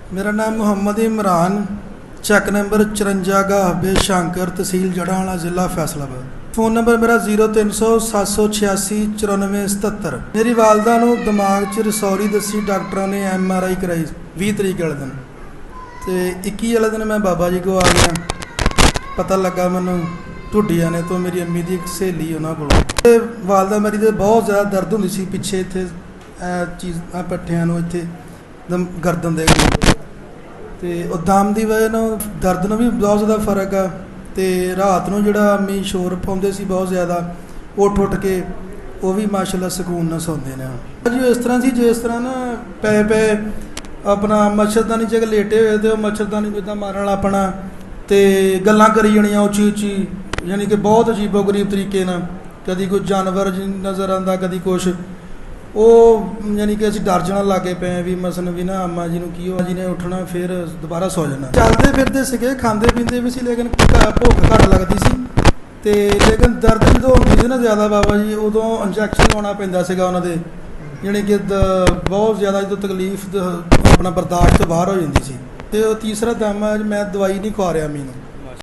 मेरा नाम Mohammad Imran, check number 54 गाहबे शांकर, तहसील जड़ावाला, जिला फैसलाबाद। फ़ोन नंबर मेरा 0300 786 9477। मेरी वालदा नूं दिमाग च रसौली दसी, डॉक्टरों ने MRI कराई 20 तरीक वाले दिन, तो 21 वाले दिन मैं बाबा जी को आ गया। पता लगा मैनू ढुडिया ने तो मेरी अम्मी की एक सहेली उन्होंने को वालदा मेरी तो बहुत ज़्यादा दर्द होंदी सी पिछे इत्थे चीज़ पट्ठियां नूं इत्थे गर्दन दे तो दम की वजह ना दर्द में भी बहुत ज़्यादा फर्क आ। तो रात को जोड़ा अम्मी शोर पाते सी बहुत ज़्यादा, उठ के वो भी माशाल्लाह सुकून ना सौंदे ने जी। इस तरह से जिस तरह ना पे अपना मच्छरदानी च लेटे हुए तो मच्छरदानी इदा मारन वाला अपना तो गल्लां करी जानियां उची उची, यानी कि बहुत अजीबो गरीब तरीके ना। कभी कोई जानवर नज़र आता, कभी कुछ वो यानी कि असीं डर जाना लगे पे भी मसन भी ना अम्मा जी की हो जी ने उठना फिर दोबारा सो जाना। चलते फिरते सके, खाते पीते भी सी, लेकिन भुख घट लगती सी। तो लेकिन दर्द जो होंदी सी ना ज़्यादा बाबा जी उदों इंजैक्शन लाना पैंदा सीगा उन्होंने, यानी कि बहुत ज़्यादा जो तकलीफ अपना बर्दाश्त तो बाहर हो जाती सी। तो तीसरा दम मैं दवाई नहीं खा रहा मीनू।